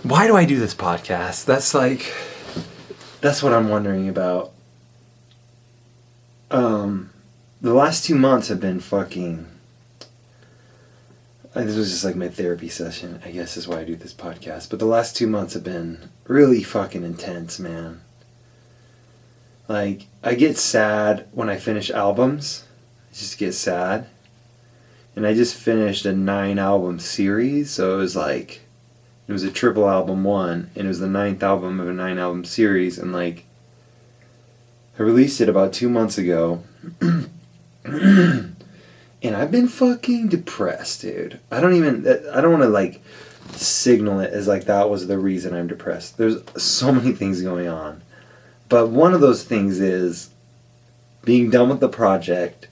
why do I do this podcast? That's what I'm wondering about. The last 2 months have been fucking... This was just like my therapy session, I guess is why I do this podcast. But the last 2 months have been really fucking intense, man. Like, I get sad when I finish albums. I just get sad. And I just finished a 9-album series, so it was a triple album one, and it was the 9th album of a 9-album series, and like, I released it about 2 months ago. And I've been fucking depressed, dude. I don't want to like signal it as like that was the reason I'm depressed. There's so many things going on. But one of those things is being done with the project,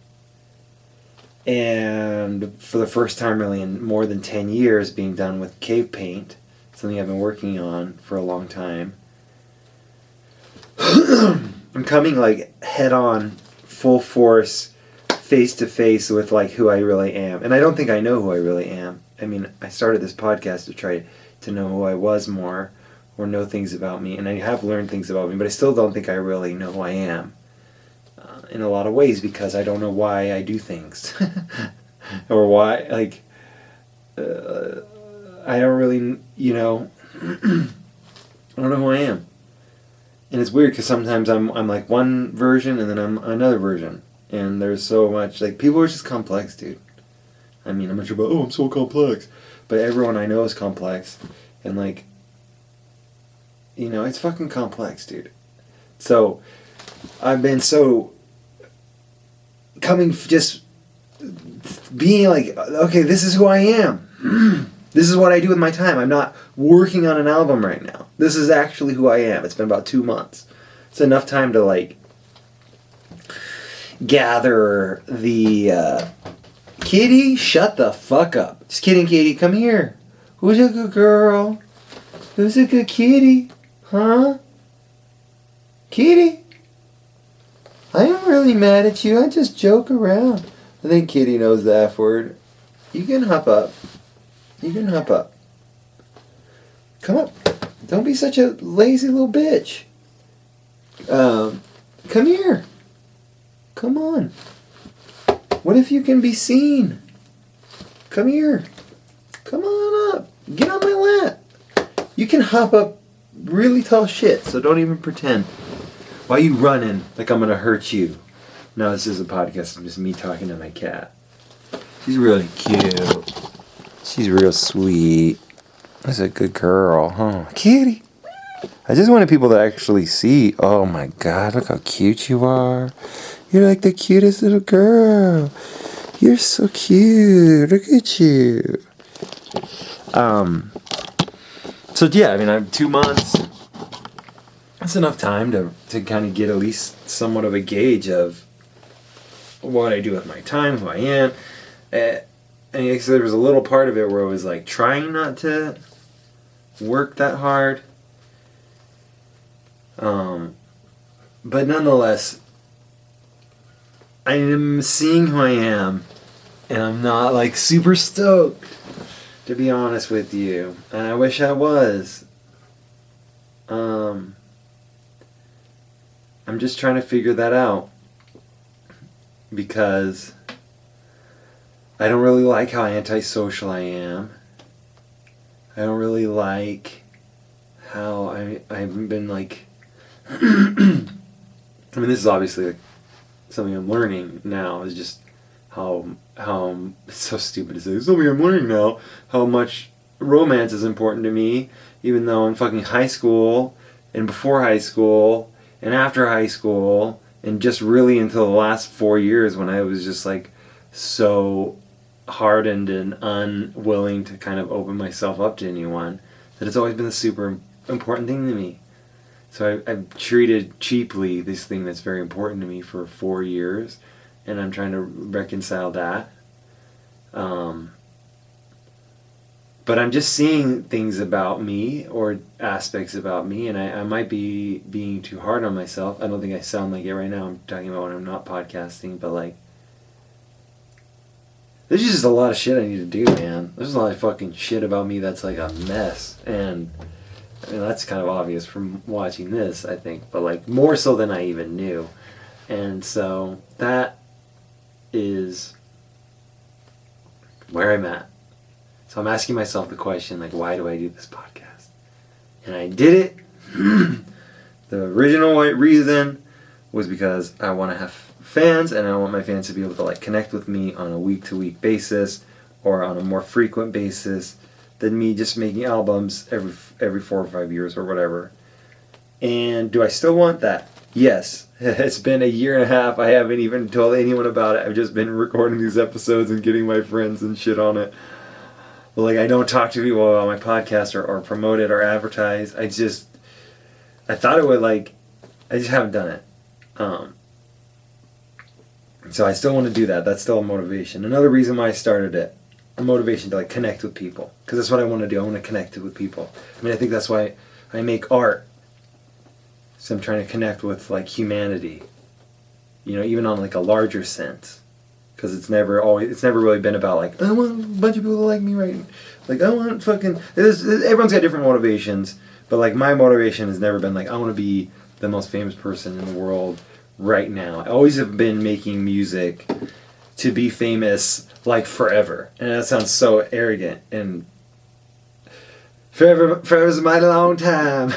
and for the first time really in more than 10 years being done with cave paint, something I've been working on for a long time. I'm coming like head on, full force, face to face with like who I really am. And I don't think I know who I really am. I mean, I started this podcast to try to know who I was more, or know things about me, and I have learned things about me, but I still don't think I really know who I am in a lot of ways, because I don't know why I do things. Or why, like, I don't really, I don't know who I am. And it's weird because sometimes I'm like one version and then I'm another version. And there's so much, like, people are just complex, dude. I mean, I'm not sure about, I'm so complex. But everyone I know is complex. And, like, it's fucking complex, dude. So, I've been so... just being like, okay, this is who I am. This is what I do with my time. I'm not working on an album right now. This is actually who I am. It's been about 2 months. It's enough time to, like, gather the... Kitty, shut the fuck up. Just kidding, Kitty. Come here. Who's a good girl? Who's a good kitty? Huh? Kitty? I am really mad at you. I just joke around. I think Kitty knows the F word. You can hop up. You can hop up. Come up. Don't be such a lazy little bitch. Come here. Come on. What if you can be seen? Come here. Come on up. Get on my lap. You can hop up really tall shit, so don't even pretend. Why are you running like I'm gonna hurt you? No, this is a podcast. It's just me talking to my cat. She's really cute. She's real sweet. That's a good girl, huh? Kitty. I just wanted people to actually see. Oh my God, look how cute you are. You're like the cutest little girl. You're so cute. Look at you. So yeah, I mean, I have 2 months. That's enough time to kind of get at least somewhat of a gauge of what I do with my time, who I am. And so there was a little part of it where I was like trying not to work that hard. But nonetheless, I am seeing who I am, and I'm not like super stoked, to be honest with you. And I wish I was. I'm just trying to figure that out, because I don't really like how antisocial I am. I don't really like how I've been like... I mean, this is obviously like something I'm learning now, is just how it's so stupid to say, it's something I'm learning now, how much romance is important to me, even though in fucking high school, and before high school, and after high school, and just really until the last 4 years when I was just like so hardened and unwilling to kind of open myself up to anyone, that it's always been a super important thing to me. So I've treated cheaply this thing that's very important to me for 4 years, and I'm trying to reconcile that. But I'm just seeing things about me, or aspects about me, and I might be being too hard on myself. I don't think I sound like it right now. I'm talking about when I'm not podcasting, but like, there's just a lot of shit I need to do, man. There's a lot of fucking shit about me that's like a mess. And I mean, that's kind of obvious from watching this, I think. But like more so than I even knew. And so that is where I'm at. So I'm asking myself the question, like, why do I do this podcast? And I did it. The original reason was because I want to have fans, and I want my fans to be able to like connect with me on a week-to-week basis or on a more frequent basis than me just making albums every 4 or 5 years or whatever. And do I still want that? Yes. It's been a year and a half. I haven't even told anyone about it. I've just been recording these episodes and getting my friends and shit on it. But like, I don't talk to people about my podcast or promote it or advertise. I thought it would, like, I just haven't done it. So I still want to do that. That's still a motivation. Another reason why I started it, a motivation to like connect with people, because that's what I want to do. I want to connect with people. I mean, I think that's why I make art. So I'm trying to connect with like humanity, you know, even on like a larger sense, because it's never really been about like, I want a bunch of people to like me, right? Like, I want fucking, everyone's got different motivations, but like my motivation has never been like, I want to be the most famous person in the world right now. I always have been making music to be famous like forever. And that sounds so arrogant, and forever is a mighty long time.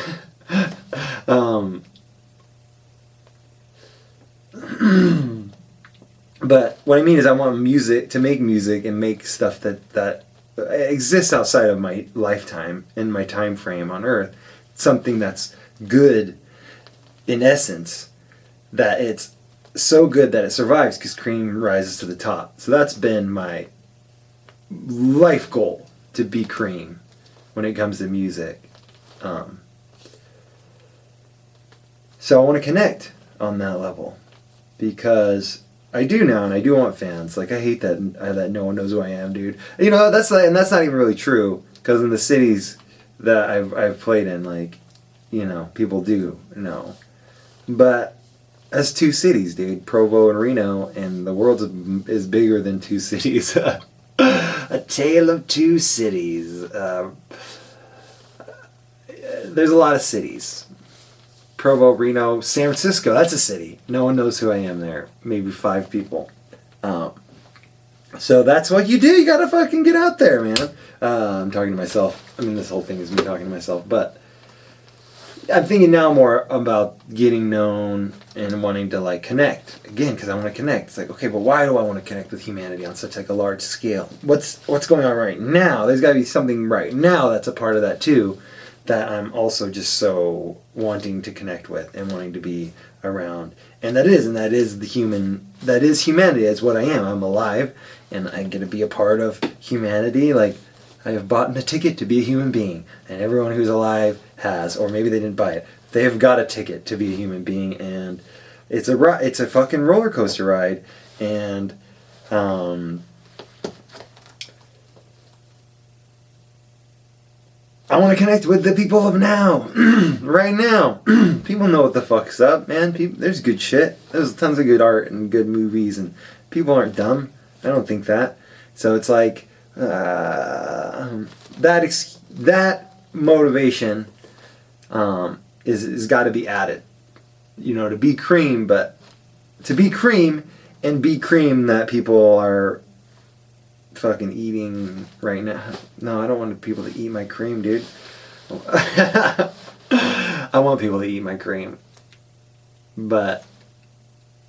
But what I mean is I want music to make music and make stuff that exists outside of my lifetime and my time frame on Earth. Something that's good in essence, that it's so good that it survives because cream rises to the top. So that's been my life goal, to be cream when it comes to music. So I want to connect on that level, because I do now, and I do want fans. Like, I hate that no one knows who I am, dude. You know, that's not even really true, because in the cities that I've played in, like, you know, people do know. But that's 2 cities, dude. Provo and Reno, and the world is bigger than 2 cities. A tale of 2 cities. There's a lot of cities. Provo, Reno, San Francisco, that's a city. No one knows who I am there. Maybe 5 people. So that's what you do. You gotta fucking get out there, man. I'm talking to myself. I mean, this whole thing is me talking to myself. But I'm thinking now more about getting known and wanting to like connect. Again, because I want to connect. It's like, okay, but why do I want to connect with humanity on such like a large scale? What's going on right now? There's got to be something right now that's a part of that too, that I'm also just so wanting to connect with and wanting to be around. And that is humanity. It's what I am. I'm alive, and I get to be a part of humanity. Like, I have bought a ticket to be a human being, and everyone who's alive has, or maybe they didn't buy it. They have got a ticket to be a human being, and it's a fucking roller coaster ride. And I want to connect with the people of now, right now. People know what the fuck's up, man. There's good shit. There's tons of good art and good movies, and people aren't dumb. I don't think that. So it's like that motivation is got to be added. You know, to be cream, but to be cream and be cream that people are fucking eating right now. No, I don't want people to eat my cream, dude. I want people to eat my cream, but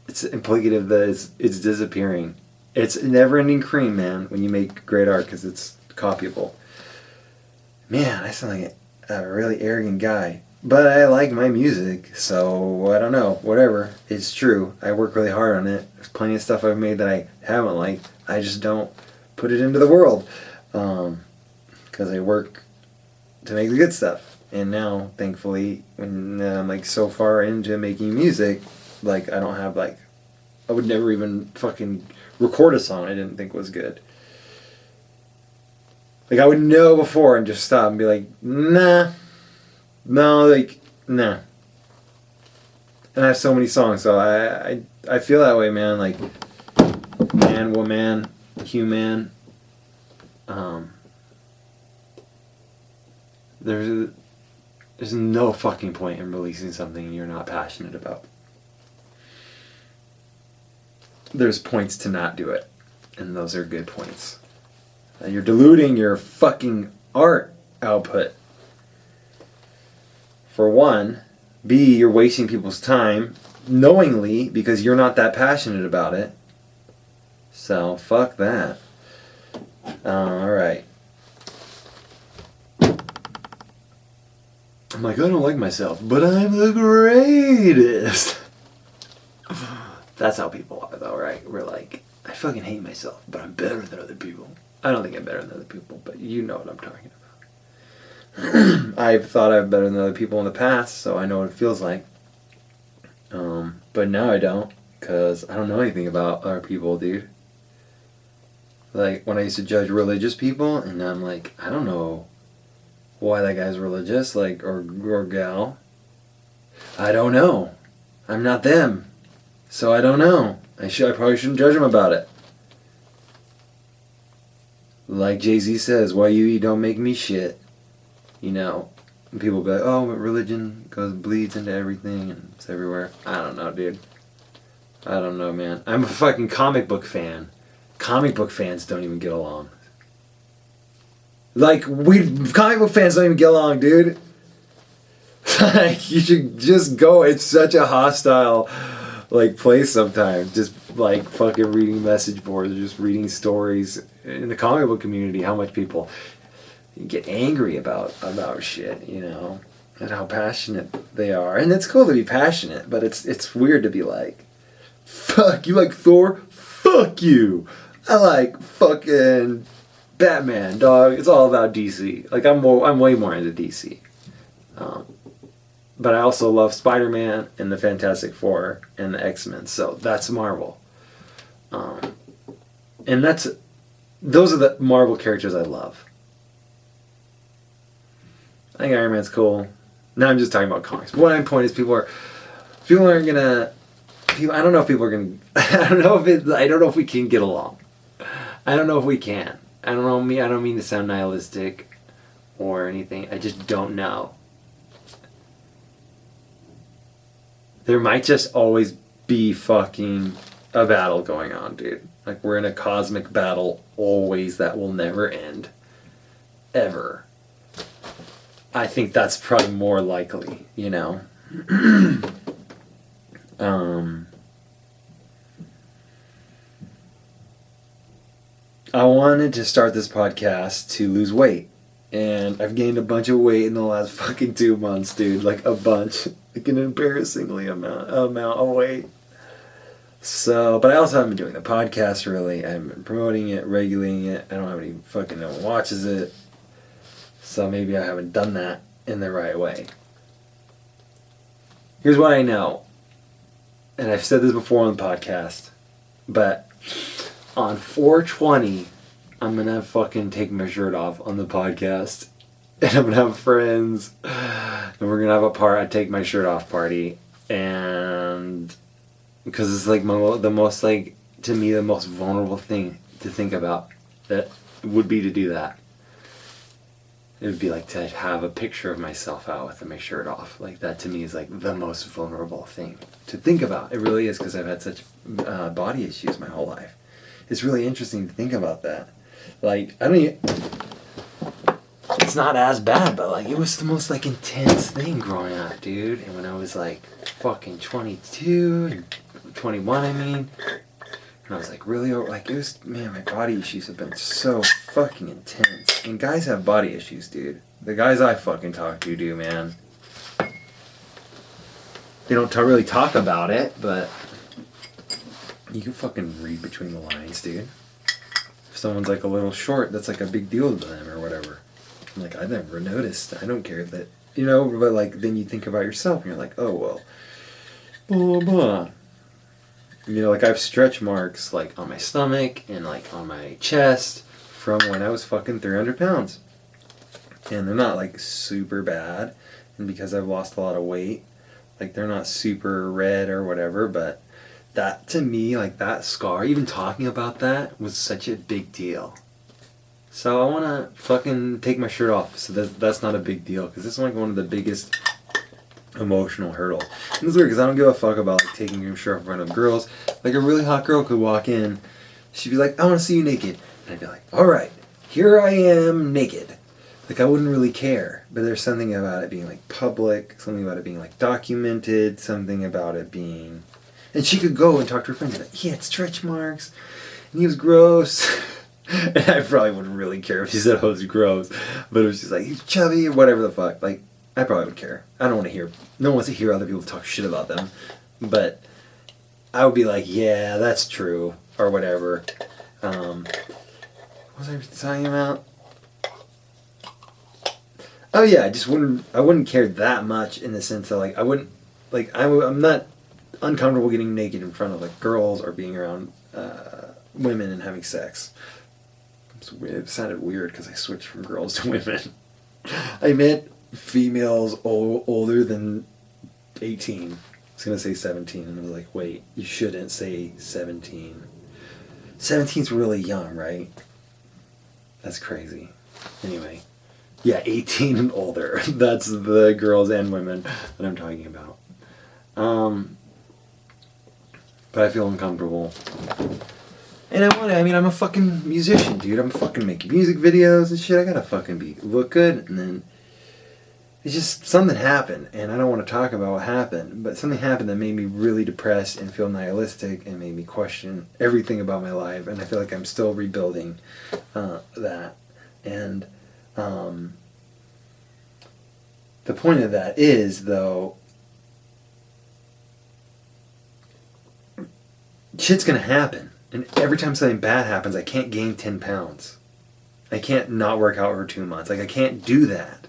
it's implicative that it's disappearing. It's never-ending cream, man, when you make great art, because it's copyable. Man, I sound like a really arrogant guy, but I like my music, so I don't know, whatever. It's true. I work really hard on it. There's plenty of stuff I've made that I haven't liked. I just don't put it into the world, because I work to make the good stuff. And now, thankfully, when I'm like so far into making music, like I don't have like, I would never even fucking record a song I didn't think was good. Like, I would know before and just stop and be like, nah, no, like, nah. And I have so many songs, so I feel that way, man. Like, man, woman, human. There's no fucking point in releasing something you're not passionate about. There's points to not do it, and those are good points. You're diluting your fucking art output. For one. B, you're wasting people's time knowingly because you're not that passionate about it. So, fuck that. Alright. I'm like, I don't like myself, but I'm the greatest. That's how people are, though, right? We're like, I fucking hate myself, but I'm better than other people. I don't think I'm better than other people, but you know what I'm talking about. I've thought I'm better than other people in the past, so I know what it feels like. But now I don't, because I don't know anything about other people, dude. Like, when I used to judge religious people, and I'm like, I don't know why that guy's religious, like, or gal. I don't know. I'm not them. So I don't know. I probably shouldn't judge them about it. Like Jay-Z says, why you eat don't make me shit. You know, and people be like, oh, but religion bleeds into everything and it's everywhere. I don't know, dude. I don't know, man. I'm a fucking comic book fan. Comic book fans don't even get along. Like, comic book fans don't even get along, dude. Like, you should just go. It's such a hostile, like, place sometimes. Just, like, fucking reading message boards or just reading stories in the comic book community. How much people get angry about shit, you know, and how passionate they are. And it's cool to be passionate, but it's weird to be like, fuck, you like Thor? Fuck you. I like fucking Batman, dog. It's all about DC. Like, I'm way more into DC. But I also love Spider-Man and the Fantastic Four and the X-Men, so that's Marvel. And those are the Marvel characters I love. I think Iron Man's cool. Now I'm just talking about comics. But my point is people aren't gonna. I don't know if people are gonna. I don't know if we can get along. I don't know if we can. I don't mean to sound nihilistic or anything. I just don't know. There might just always be fucking a battle going on, dude. Like, we're in a cosmic battle always that will never end. Ever. I think that's probably more likely, you know. I wanted to start this podcast to lose weight. And I've gained a bunch of weight in the last fucking 2 months, dude. Like, a bunch. Like, an embarrassingly amount of weight. So, but I also haven't been doing the podcast, really. I haven't been promoting it, regulating it. I don't have any fucking no one watches it. So maybe I haven't done that in the right way. Here's what I know. And I've said this before on the podcast. But on 4/20, I'm going to fucking take my shirt off on the podcast. And I'm going to have friends. And we're going to have a take my shirt off party. And because it's like the most, like, to me, the most vulnerable thing to think about that would be to do that. It would be like to have a picture of myself out with my shirt off. Like, that to me is like the most vulnerable thing to think about. It really is, because I've had such body issues my whole life. It's really interesting to think about that. Like, it's not as bad, but like, it was the most like intense thing growing up, dude. And when I was like fucking 22, 21, I mean. And I was like, really, like, it was, man, my body issues have been so fucking intense. And guys have body issues, dude. The guys I fucking talk to do, man. They don't really talk about it, but you can fucking read between the lines, dude. If someone's like a little short, that's like a big deal to them or whatever. I'm like, I never noticed. I don't care that, you know, but like, then you think about yourself and you're like, oh, well, blah, blah, blah. You know, like, I have stretch marks, like, on my stomach and, like, on my chest from when I was fucking 300 pounds. And they're not, like, super bad. And because I've lost a lot of weight, like, they're not super red or whatever, but that to me, like that scar, even talking about that was such a big deal. So I want to fucking take my shirt off, so that's not a big deal, because this is like one of the biggest emotional hurdles. And it's weird, because I don't give a fuck about like taking your shirt off in front of girls. Like a really hot girl could walk in, she'd be like, I want to see you naked. And I'd be like, alright, here I am naked. Like I wouldn't really care, but there's something about it being like public, something about it being like documented, something about it being... And she could go and talk to her friends and be like, he had stretch marks, and he was gross. And I probably wouldn't really care if she said I was gross, but it was just like, he's chubby or whatever the fuck. Like, I probably would care. I don't want to hear, no one wants to hear other people talk shit about them, but I would be like, yeah, that's true, or whatever. What was I talking about? Oh yeah, I wouldn't care that much in the sense that like, I wouldn't, like, I'm not uncomfortable getting naked in front of like girls or being around women and having sex. It sounded weird because I switched from girls to women. I meant females older than 18. I was going to say 17, and I was like, wait, you shouldn't say 17. 17's really young, right? That's crazy. Anyway, yeah, 18 and older. That's the girls and women that I'm talking about. But I feel uncomfortable. And I'm a fucking musician, dude. I'm fucking making music videos and shit. I gotta fucking look good. And then it's just something happened, and I don't want to talk about what happened, but something happened that made me really depressed and feel nihilistic and made me question everything about my life. And I feel like I'm still rebuilding that. And the point of that is, though, shit's gonna happen. And every time something bad happens, I can't gain 10 pounds. I can't not work out for 2 months. Like, I can't do that.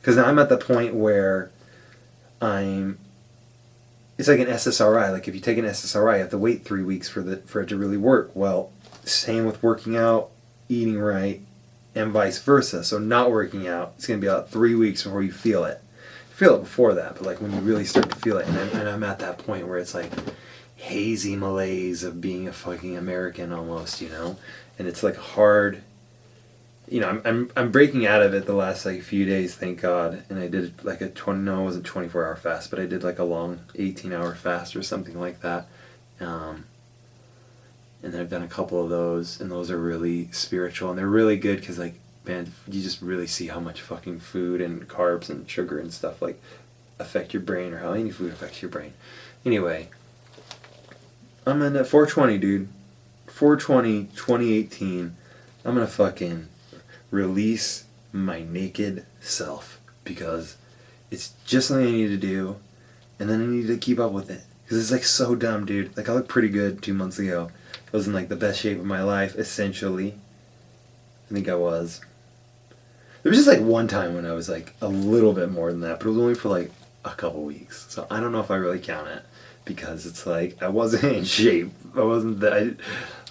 Because now I'm at the point where it's like an SSRI. Like, if you take an SSRI, you have to wait 3 weeks for it to really work. Well, same with working out, eating right, and vice versa. So not working out, it's going to be about 3 weeks before you feel it. You feel it before that, but like when you really start to feel it, and I'm at that point where it's like hazy malaise of being a fucking American almost, you know? And it's like hard, you know, I'm breaking out of it the last like few days, thank God. And I did like it wasn't 24-hour fast, but I did like a long 18-hour fast or something like that. And then I've done a couple of those, and those are really spiritual, and they're really good because, like, man, you just really see how much fucking food and carbs and sugar and stuff like affect your brain, or how any food affects your brain. Anyway, I'm in at 420, dude. 420, 2018. I'm gonna fucking release my naked self because it's just something I need to do, and then I need to keep up with it because it's like so dumb, dude. Like, I looked pretty good 2 months ago. I was in like the best shape of my life, essentially. I think I was. There was just like one time when I was like a little bit more than that, but it was only for like a couple weeks. So I don't know if I really count it, because it's like I wasn't in shape. I wasn't that.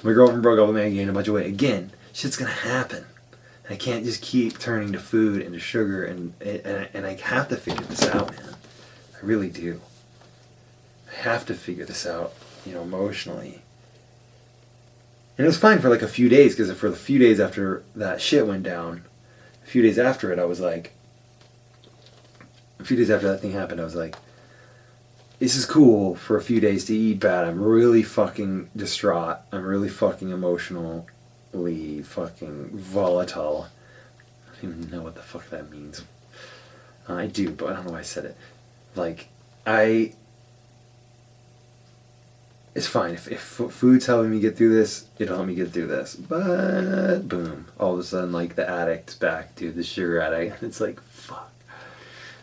My girlfriend broke up with me. I gained a bunch of weight. Again, shit's gonna happen. And I can't just keep turning to food and to sugar, and I have to figure this out, man. I really do. I have to figure this out, you know, emotionally. And it was fine for like a few days, because for the few days after that shit went down, a few days after it, I was like, a few days after that thing happened, I was like, this is cool for a few days to eat bad. I'm really fucking distraught. I'm really fucking emotionally fucking volatile. I don't even know what the fuck that means. I do, but I don't know why I said it. Like, it's fine. If food's helping me get through this, it'll help me get through this. But, boom. All of a sudden, like, the addict's back, dude. The sugar addict. It's like, fuck.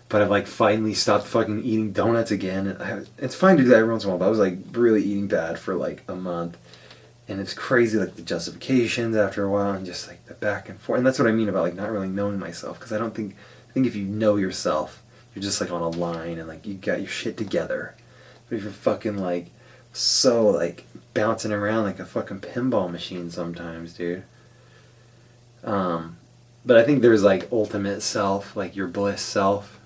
But I've, like, finally stopped fucking eating donuts again. It's fine to do that every once in a while, but I was, like, really eating bad for, like, a month. And it's crazy, like, the justifications after a while, and just, like, the back and forth. And that's what I mean about, like, not really knowing myself. Because I think if you know yourself, you're just, like, on a line, and, like, you got your shit together. But if you're fucking, like, so, like, bouncing around like a fucking pinball machine sometimes, dude. But I think there's, like, ultimate self, like your bliss self.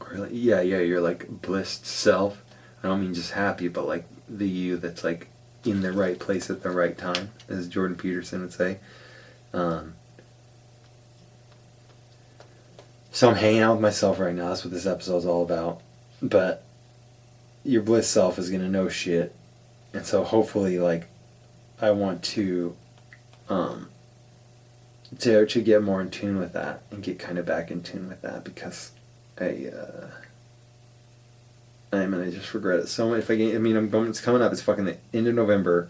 Or, like, yeah, your, like, blissed self. I don't mean just happy, but like the you that's like in the right place at the right time, as Jordan Peterson would say. So I'm hanging out with myself right now. That's what this episode's all about. But your bliss self is gonna know shit, and so hopefully, like, I want to get more in tune with that and get kind of back in tune with that, because I'm gonna just regret it so much if I get. It's coming up. It's fucking the end of November,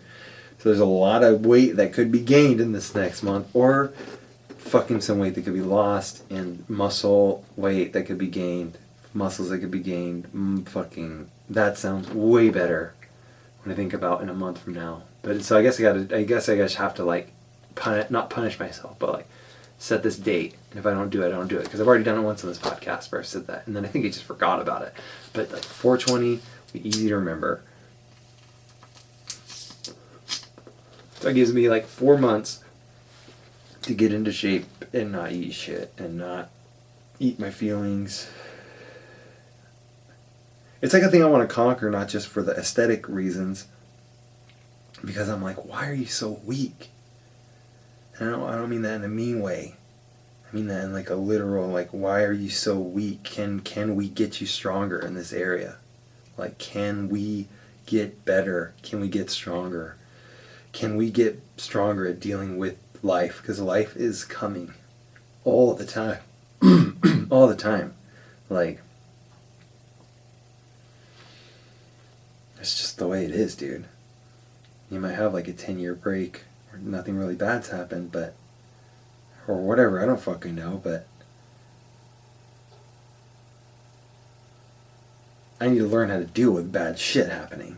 so there's a lot of weight that could be gained in this next month, or fucking some weight that could be lost, and muscle weight that could be gained, muscles that could be gained. Fucking that sounds way better when I think about in a month from now. But so I guess I just have to like not punish myself, but like set this date, and if I don't do it, I don't do it, because I've already done it once on this podcast where I said that, and then I think I just forgot about it. But like 420, be easy to remember. So it gives me like 4 months to get into shape and not eat shit and not eat my feelings. It's like a thing I want to conquer, not just for the aesthetic reasons, because I'm like, why are you so weak? And I don't mean that in a mean way. I mean that in like a literal, like, why are you so weak? Can we get you stronger in this area? Like, can we get better? Can we get stronger? Can we get stronger at dealing with life? Because life is coming all the time. All the time. Like, it's just the way it is, dude. You might have like a 10-year break where nothing really bad's happened, but, or whatever, I don't fucking know, but I need to learn how to deal with bad shit happening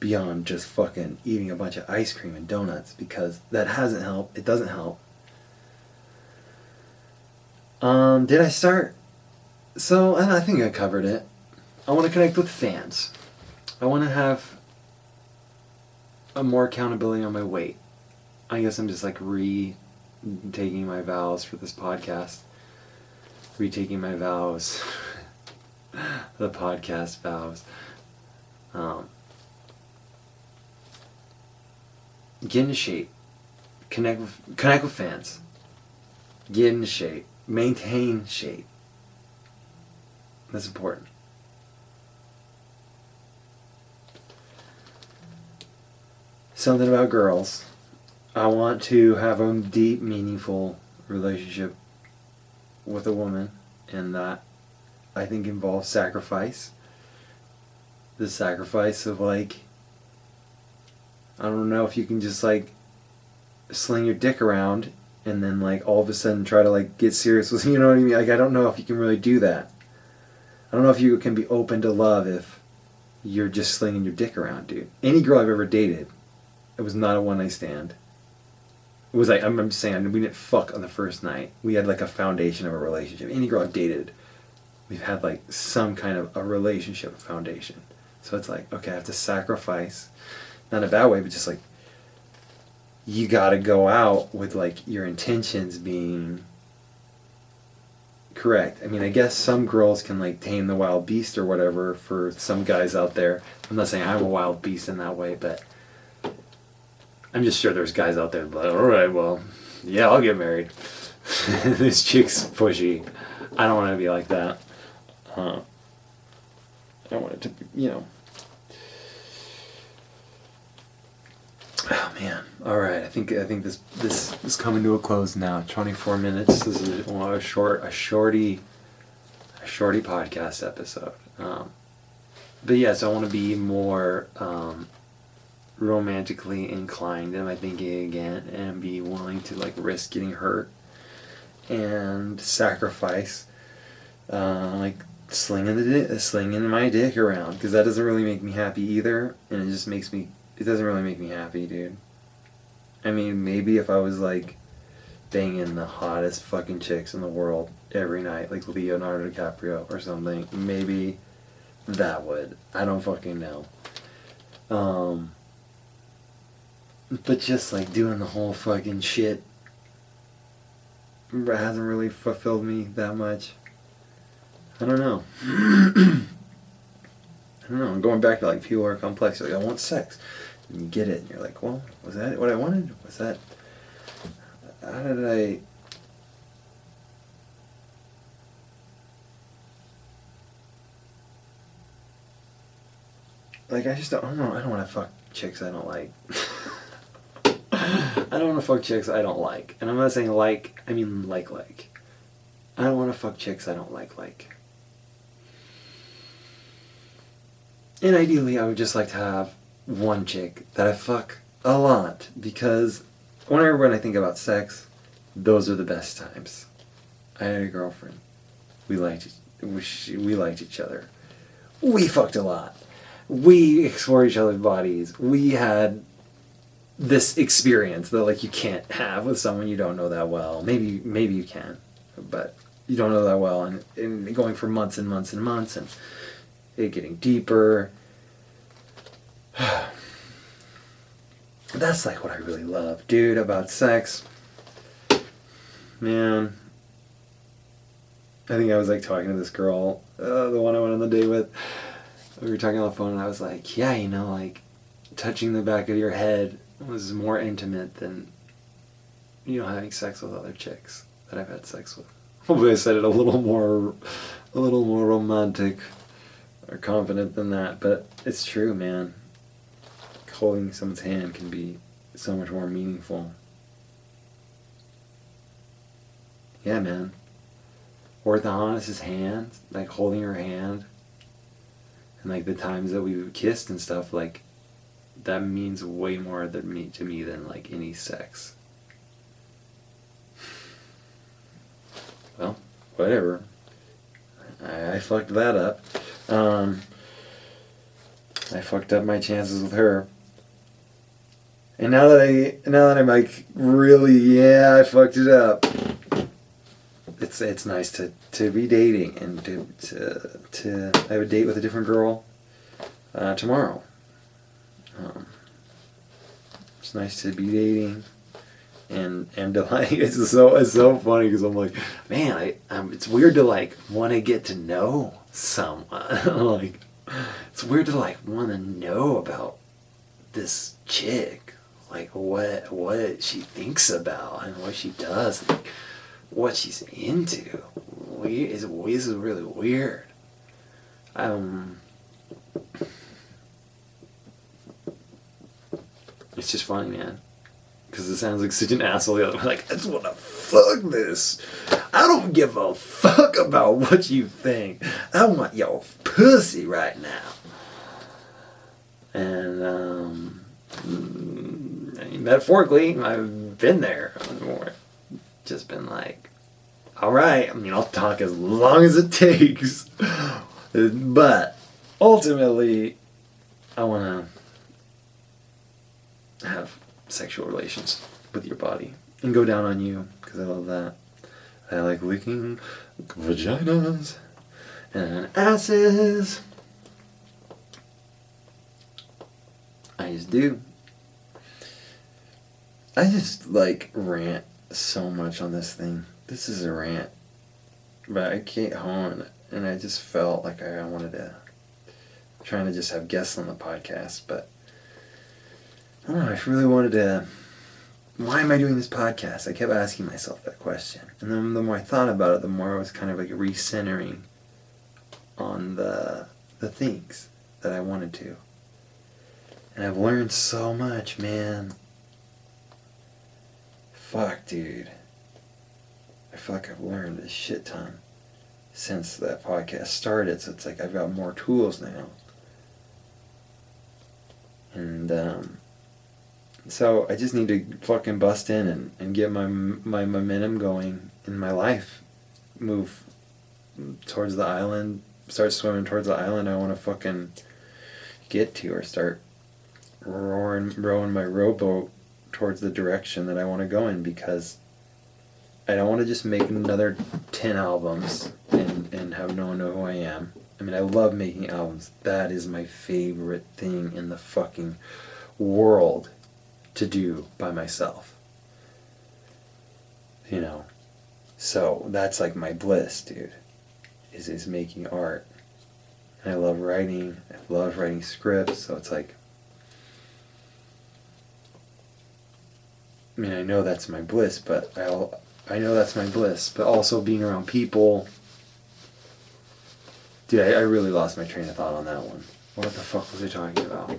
beyond just fucking eating a bunch of ice cream and donuts, because that hasn't helped. It doesn't help. Did I start? So, I think I covered it. I want to connect with fans. I want to have a more accountability on my weight. I guess I'm just like retaking my vows for this podcast. Retaking my vows. The podcast vows. Get into shape. Connect with fans. Get into shape. Maintain shape. That's important. Something about girls. I want to have a deep, meaningful relationship with a woman, and that I think involves sacrifice. The sacrifice of, like, I don't know if you can just like sling your dick around and then like all of a sudden try to like get serious with, you know what I mean? Like, I don't know if you can really do that. I don't know if you can be open to love if you're just slinging your dick around, dude. Any girl I've ever dated, it was not a one night stand. It was like, I'm just saying, we didn't fuck on the first night. We had like a foundation of a relationship. Any girl I've dated, we've had like some kind of a relationship foundation. So it's like, okay, I have to sacrifice, not in a bad way, but just like, you gotta go out with like your intentions being correct. I mean, I guess some girls can like tame the wild beast or whatever for some guys out there. I'm not saying I'm a wild beast in that way, but I'm just sure there's guys out there like, alright, well, yeah, I'll get married. This chick's pushy. I don't want to be like that. I don't want it to be, you know. Oh man! All right, I think this is coming to a close now. 24 minutes. This is a shorty podcast episode. But yes, I want to be more romantically inclined in my thinking again, and be willing to like risk getting hurt and sacrifice, like slinging my dick around, because that doesn't really make me happy either, and it just makes me. It doesn't really make me happy, dude. I mean, maybe if I was like banging the hottest fucking chicks in the world every night, like Leonardo DiCaprio or something, maybe that would. I don't fucking know. But just like doing the whole fucking shit hasn't really fulfilled me that much. I don't know. I don't know, I'm going back to like people are complex. Like, I want sex. And you get it, and you're like, well, was that what I wanted? Was that, how did I, like, I just don't know, I don't want to fuck chicks I don't like. I don't want to fuck chicks I don't like. And I'm not saying like, I mean like. I don't want to fuck chicks I don't like. And ideally, I would just like to have one chick that I fuck a lot, because whenever when I think about sex, those are the best times. I had a girlfriend. We liked each other. We fucked a lot. We explored each other's bodies. We had this experience that like you can't have with someone you don't know that well. Maybe you can, but you don't know that well, and going for months and months and months, and it getting deeper. That's like what I really love, dude, about sex. Man, I think I was like talking to this girl, the one I went on the date with. We were talking on the phone, and I was like, yeah, you know, like touching the back of your head was more intimate than, you know, having sex with other chicks that I've had sex with. Hopefully I said it a little more romantic or confident than that, but it's true, man. Holding someone's hand can be so much more meaningful. Yeah, man. Or the Honest's hand, like holding her hand, and like the times that we've kissed and stuff, like that means way more to me than like any sex. Well, whatever. I fucked that up. I fucked up my chances with her. And now that I'm like really, yeah, I fucked it up. It's nice to be dating and to have a date with a different girl tomorrow. It's nice to be dating and to like, it's so funny because I'm like, man, it's weird to like want to get to know someone. Like, it's weird to like want to know about this chick, like what she thinks about and what she does, like what she's into. This is really weird. It's just funny, man. Because it sounds like such an asshole. Like, I just want to fuck this. I don't give a fuck about what you think. I want your pussy right now. And, I mean, metaphorically, I've been there. Just been like, alright, I mean, I'll talk as long as it takes. But, ultimately, I want to have sexual relations with your body and go down on you, because I love that. I like licking vaginas and asses. I just do. I just like rant so much on this thing. This is a rant, but I can't hone it, and I just felt like I wanted to, trying to just have guests on the podcast, but I don't know, I really wanted to, why am I doing this podcast? I kept asking myself that question. And then the more I thought about it, the more I was kind of like recentering on the things that I wanted to. And I've learned so much, man. Fuck, dude. I feel like I've learned a shit ton since that podcast started, so it's like I've got more tools now. And, so I just need to fucking bust in and get my momentum going in my life. Move towards the island, start swimming towards the island I want to fucking get to, or start rowing my rowboat towards the direction that I want to go in, because I don't want to just make another 10 albums and have no one know who I am. I mean, I love making albums. That is my favorite thing in the fucking world to do by myself, you know. So that's like my bliss, dude, is making art. And I love writing. I love writing scripts. So it's like, I mean, I know that's my bliss, but I know that's my bliss. But also being around people. Dude, I really lost my train of thought on that one. What the fuck was I talking about?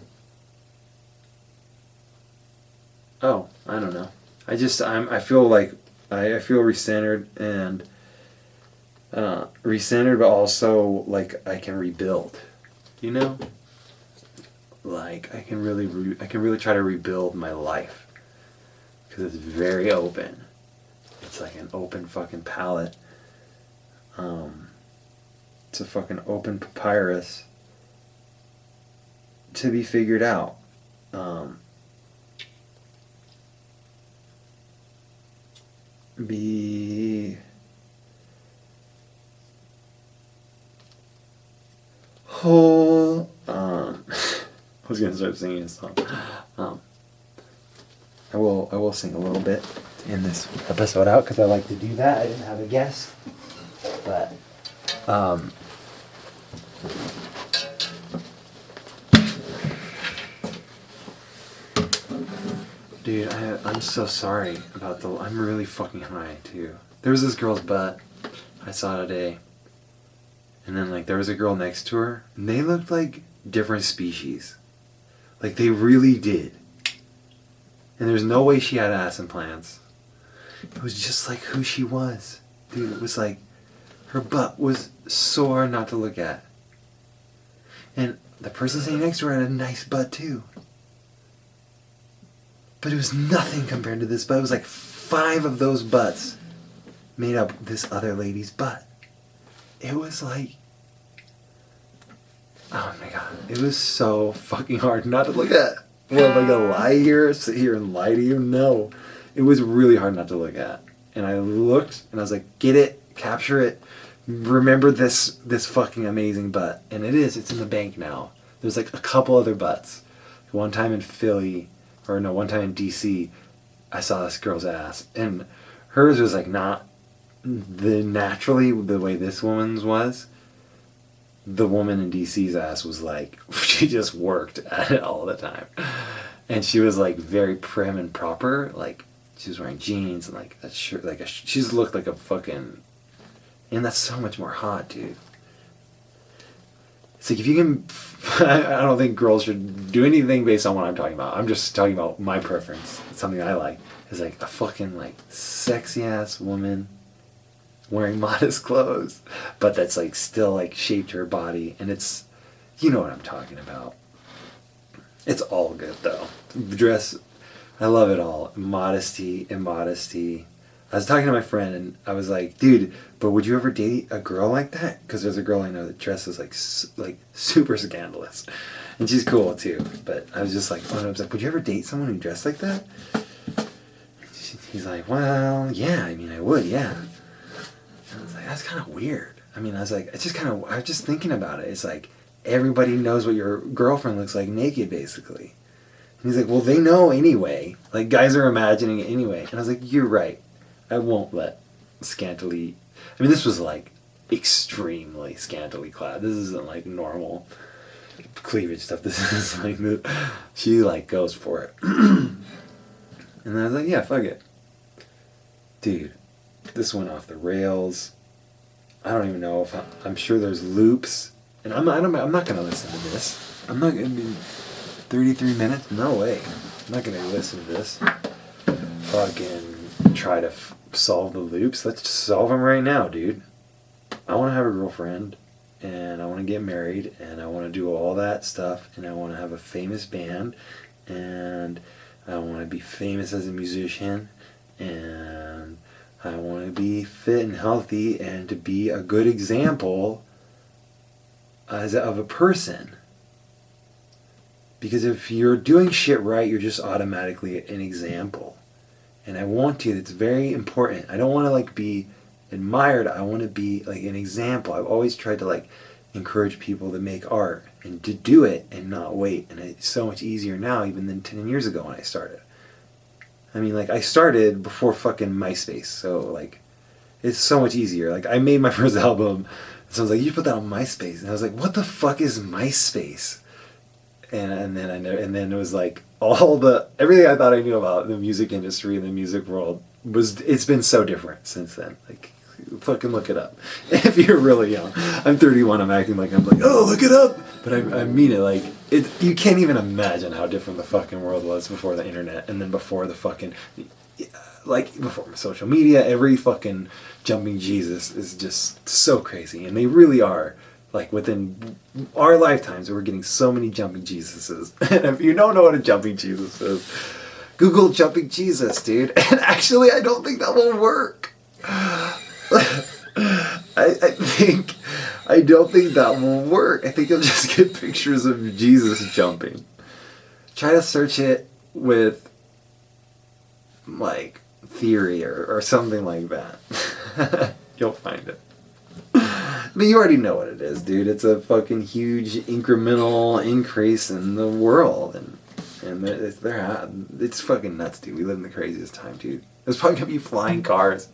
Oh, I don't know. I feel like I feel recentered and recentered, but also like I can rebuild. You know, like I can really try to rebuild my life because it's very open. It's like an open fucking palette. It's a fucking open papyrus to be figured out. Be whole. I was gonna start singing a song. I will sing a little bit to end this episode out because I like to do that. I didn't have a guest, but dude, I'm so sorry about I'm really fucking high too. There was this girl's butt I saw today, and then like there was a girl next to her, and they looked like different species. Like they really did. And there's no way she had ass implants. It was just like who she was. Dude, it was like her butt was so hard not to look at. And the person sitting next to her had a nice butt too. But it was nothing compared to this butt. It was like 5 of those butts made up this other lady's butt. It was like, oh my god, it was so fucking hard not to look at. What, am I gonna lie here? Sit here and lie to you? No. It was really hard not to look at. And I looked and I was like, get it, capture it, remember this fucking amazing butt. And it's in the bank now. There's like a couple other butts. One time in Philly, or no, one time in DC, I saw this girl's ass. And hers was like not naturally the way this woman's was. The woman in DC's ass was like, she just worked at it all the time. And she was like very prim and proper. Like she was wearing jeans and like a shirt, she just looked like a fucking, and that's so much more hot, dude. It's like if you can, I don't think girls should do anything based on what I'm talking about. I'm just talking about my preference. It's something I like. It's like a fucking like sexy ass woman wearing modest clothes, but that's like still like shaped her body, and it's, you know what I'm talking about. It's all good though. The dress, I love it all. Modesty, immodesty. I was talking to my friend and I was like, dude, but would you ever date a girl like that? Because there's a girl I know that dresses like super scandalous, and she's cool too. But I was just like, I was like, would you ever date someone who dressed like that? He's like, well, yeah. I mean, I would, yeah. I was like, that's kind of weird. I mean, I was like, I was just thinking about it. It's like, everybody knows what your girlfriend looks like naked, basically. And he's like, well, they know anyway. Like, guys are imagining it anyway. And I was like, you're right. I won't let scantily... I mean, this was like extremely scantily clad. This isn't like normal cleavage stuff. This is like, she like goes for it. And I was like, yeah, fuck it. Dude. This went off the rails. I don't even know if I'm sure there's loops, and I'm not gonna listen to this. I'm not gonna be 33 minutes. No way. I'm not gonna listen to this. Fucking try to solve the loops. Let's just solve them right now, dude. I want to have a girlfriend, and I want to get married, and I want to do all that stuff, and I want to have a famous band, and I want to be famous as a musician, and I want to be fit and healthy and to be a good example of a person. Because if you're doing shit right, you're just automatically an example. And I want to. It's very important. I don't want to like be admired. I want to be like an example. I've always tried to like encourage people to make art and to do it and not wait. And it's so much easier now even than 10 years ago when I started. I mean, like, I started before fucking MySpace, so, like, it's so much easier. Like, I made my first album So I was like, you put that on MySpace. And I was like, what the fuck is MySpace? And then I know, and then it was like everything I thought I knew about the music industry and the music world it's been so different since then. Like, fucking look it up. If you're really young. I'm 31, I'm acting like I'm like, oh, look it up! But I mean it, like, you can't even imagine how different the fucking world was before the internet, and then before the fucking, like, before social media. Every fucking jumping Jesus is just so crazy, and they really are. Like, within our lifetimes, we're getting so many jumping Jesuses. And if you don't know what a jumping Jesus is, Google jumping Jesus, dude. And actually, I don't think that will work. I don't think that will work. I think you'll just get pictures of Jesus jumping. Try to search it with, like, theory or something like that. You'll find it. But you already know what it is, dude. It's a fucking huge incremental increase in the world, and it's fucking nuts, dude. We live in the craziest time, dude. There's probably gonna be flying cars,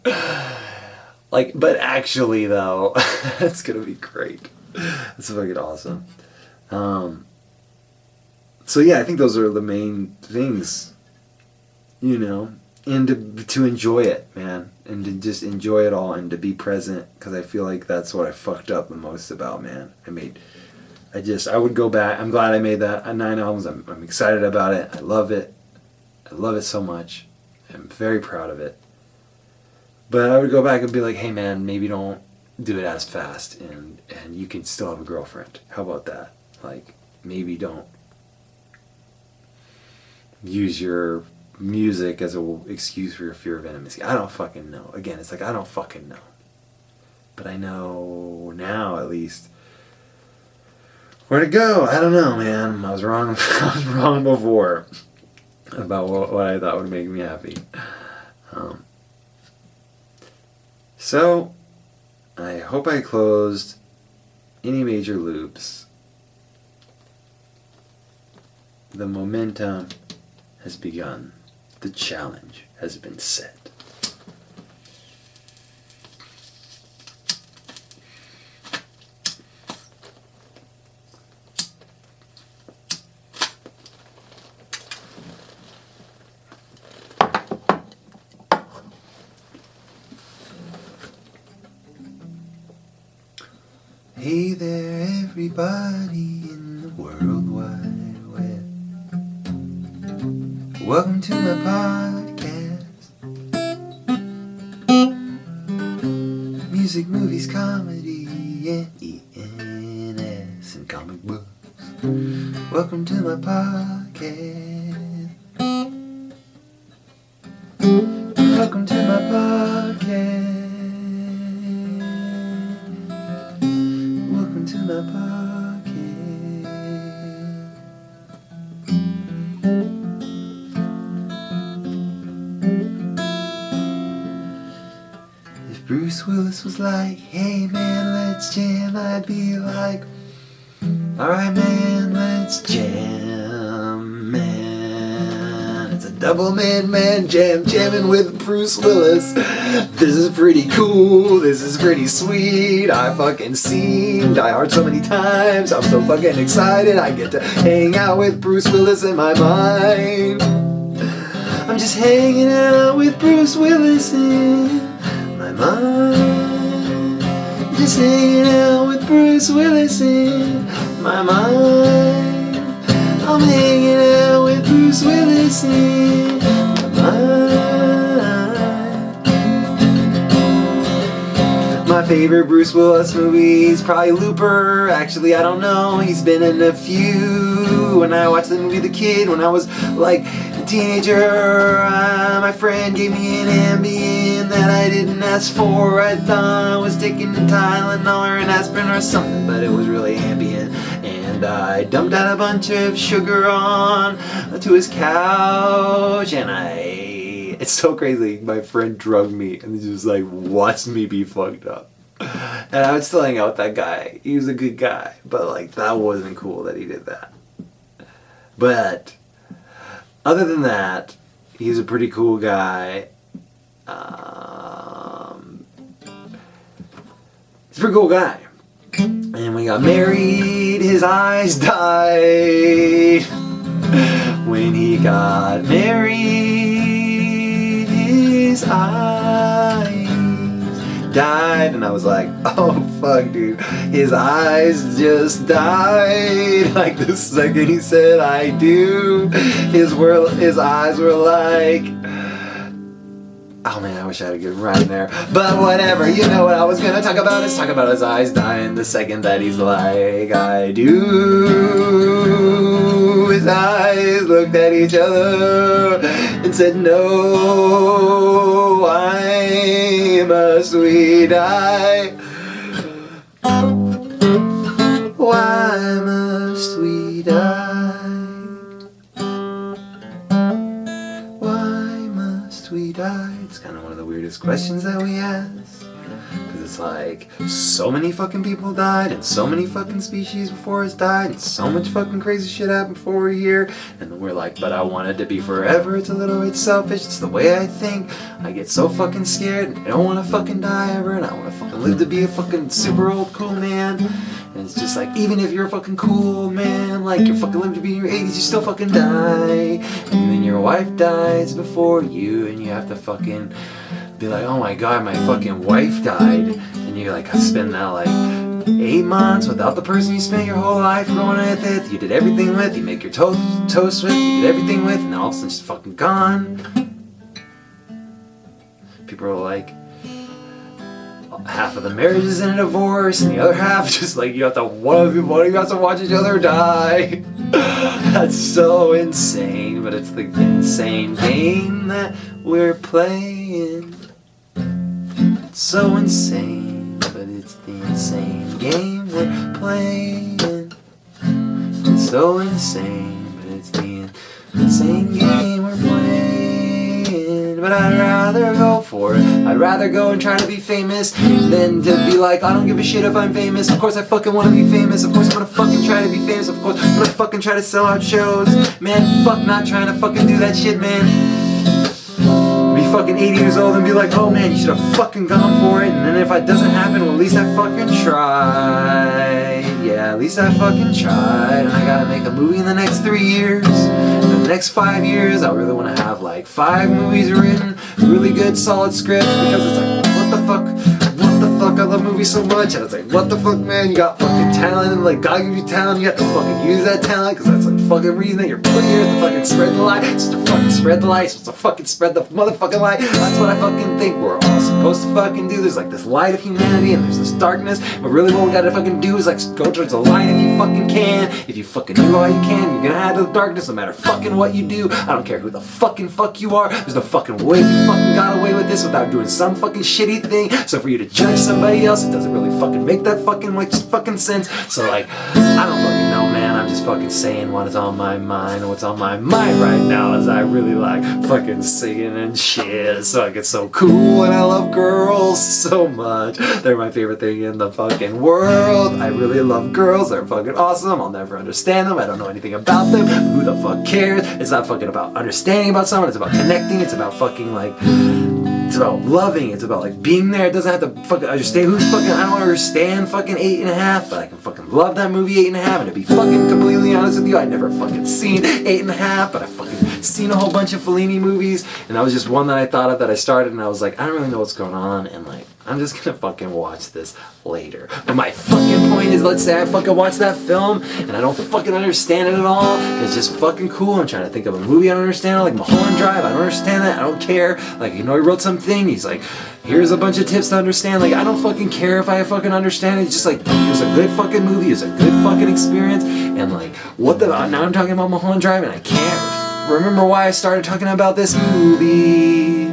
like, but actually though, it's gonna be great. It's fucking awesome. So yeah, I think those are the main things, you know. And to enjoy it, man. And to just enjoy it all and to be present. Because I feel like that's what I fucked up the most about, man. I would go back. I'm glad I made that 9 albums. I'm excited about it. I love it. I love it so much. I'm very proud of it. But I would go back and be like, hey man, maybe don't do it as fast. And you can still have a girlfriend. How about that? Like, maybe don't use your music as an excuse for your fear of intimacy. I don't fucking know. Again, it's like, I don't fucking know. But I know now, at least, where to go. I don't know, man. I was wrong. I was wrong before about what I thought would make me happy. So, I hope I closed any major loops. The momentum has begun. The challenge has been set. Hey there, everybody in the World Wide Web. Welcome to my podcast. Music, movies, comedy, and ENS and comic books. Welcome to my podcast. Welcome to my podcast. Welcome to my podcast. If Bruce Willis was like, hey man, let's jam, I'd be like, alright man, let's jam, man. It's a double man jam, jamming with Bruce Willis. This is pretty cool, this is pretty sweet. I fucking seen Die Hard so many times. I'm so fucking excited, I get to hang out with Bruce Willis in my mind. I'm just hanging out with Bruce Willis in my mind. Just hanging out with Bruce Willis in my mind. I'm hanging out with Bruce Willis in my mind. My favorite Bruce Willis movie is probably Looper. Actually, I don't know. He's been in a few. When I watched the movie The Kid, when I was like a teenager, my friend gave me an Ambien that I didn't ask for. I thought I was taking Tylenol or an aspirin or something, but it was really Ambien. And I dumped out a bunch of sugar on to his couch, and it's so crazy. My friend drugged me and just like watched me be fucked up. And I would still hang out with that guy. He was a good guy, but like that wasn't cool that he did that. But other than that, he's a pretty cool guy. He's a pretty cool guy. And when we got married, his eyes died. When he got married, his eyes died. And I was like, oh fuck, dude, his eyes just died. Like the second he said I do, his eyes were like, oh man, I wish I had a good rhyme there. But whatever, you know what I was gonna talk about is talk about his eyes dying the second that he's like, I do. His eyes looked at each other and said, no, why must we die? Why must we die? Why must we die? It's kind of one of the weirdest questions that we ask. Because it's like, so many fucking people died, and so many fucking species before us died, and so much fucking crazy shit happened before we're here. And then we're like, but I want it to be forever. It's a little bit selfish. It's the way I think. I get so fucking scared, and I don't want to fucking die ever, and I want to fucking live to be a fucking super old cool man. And it's just like, even if you're a fucking cool man, like you're fucking living to be in your 80s, you still fucking die. And then your wife dies before you, and you have to fucking be like, oh my god, my fucking wife died. And you like spend that like 8 months without the person you spent your whole life growing with, you did everything with, you make your toast with, you did everything with, and now all of a sudden she's fucking gone. People are like, half of the marriage is in a divorce, and the other half just like you have to one of you have to watch each other die. That's so insane, but it's the insane game that we're playing. It's so insane, but it's the insane game we're playing. It's so insane, but it's the insane game we're playing. But I'd rather go for it. I'd rather go and try to be famous than to be like, I don't give a shit if I'm famous. Of course I fucking want to be famous. Of course I'm gonna fucking try to be famous. Of course I'm gonna fucking try to sell out shows. Man, fuck not trying to fucking do that shit, man. Be fucking 80 years old and be like, oh man, you should have fucking gone for it. And then if it doesn't happen, well at least I fucking tried. Yeah, at least I fucking tried. And I gotta make a movie in the next 3 years. In the next 5 years, I really want to have like 5 movies written, really good solid scripts, because it's like, what the fuck, I love movies so much. And it's like, what the fuck, man, you got fucking talent, and like God gives you talent, you have to fucking use that talent, because that's like fucking reason that you're put here is to fucking spread the light. It's to fucking spread the light. It's to fucking spread the motherfucking light. That's what I fucking think we're all supposed to fucking do. There's like this light of humanity and there's this darkness, but really what we gotta fucking do is like go towards the light if you fucking can. If you fucking do all you can, you're gonna add to the darkness no matter fucking what you do. I don't care who the fucking fuck you are. There's no fucking way you fucking got away with this without doing some fucking shitty thing. So for you to judge somebody else, it doesn't really fucking make that fucking much fucking sense. So like, I don't fucking know, man. I'm just fucking saying what is on my mind. And what's on my mind right now is I really like fucking singing and shit. So I get so cool and I love girls so much. They're my favorite thing in the fucking world. I really love girls. They're fucking awesome. I'll never understand them. I don't know anything about them. Who the fuck cares? It's not fucking about understanding about someone. It's about connecting. It's about fucking like, it's about loving. It's about like being there. It doesn't have to fucking understand who's fucking, I don't understand fucking 8.5, but I can fucking love that movie 8.5. And to be fucking completely honest with you, I never fucking seen 8.5, but I fucking seen a whole bunch of Fellini movies, and that was just one that I thought of that I started, and I was like, I don't really know what's going on, and like, I'm just gonna fucking watch this later. But my fucking point is, let's say I fucking watch that film, and I don't fucking understand it at all, and it's just fucking cool. I'm trying to think of a movie I don't understand, like Mulholland Drive, I don't understand that, I don't care. Like, you know, he wrote something, he's like, here's a bunch of tips to understand. Like, I don't fucking care if I fucking understand it. It's just like, it was a good fucking movie, it was a good fucking experience, and like, what the, now I'm talking about Mulholland Drive, and I can't remember why I started talking about this movie.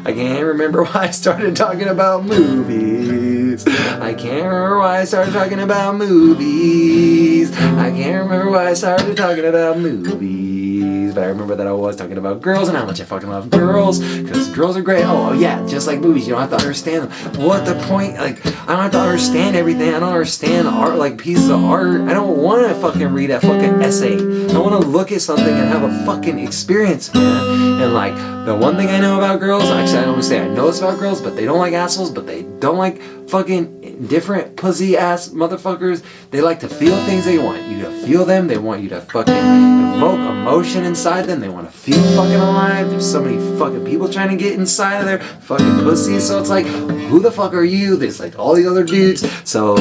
I can't remember why I started talking about movies. I can't remember why I started talking about movies. I can't remember why I started talking about movies. But I remember that I was talking about girls and how much I fucking love girls, because girls are great. Oh yeah, just like movies, you don't have to understand them. What the point? Like, I don't have to understand everything. I don't understand art, like pieces of art. I don't want to fucking read a fucking essay. I want to look at something and have a fucking experience, man. And like, the one thing I know about girls, actually I don't say I know this about girls, but they don't like assholes, but they don't like fucking different pussy ass motherfuckers. They like to feel things. They want you to feel them. They want you to fucking evoke emotion inside them. They want to feel fucking alive. There's so many fucking people trying to get inside of their fucking pussy. So it's like, who the fuck are you? There's like all the other dudes. So,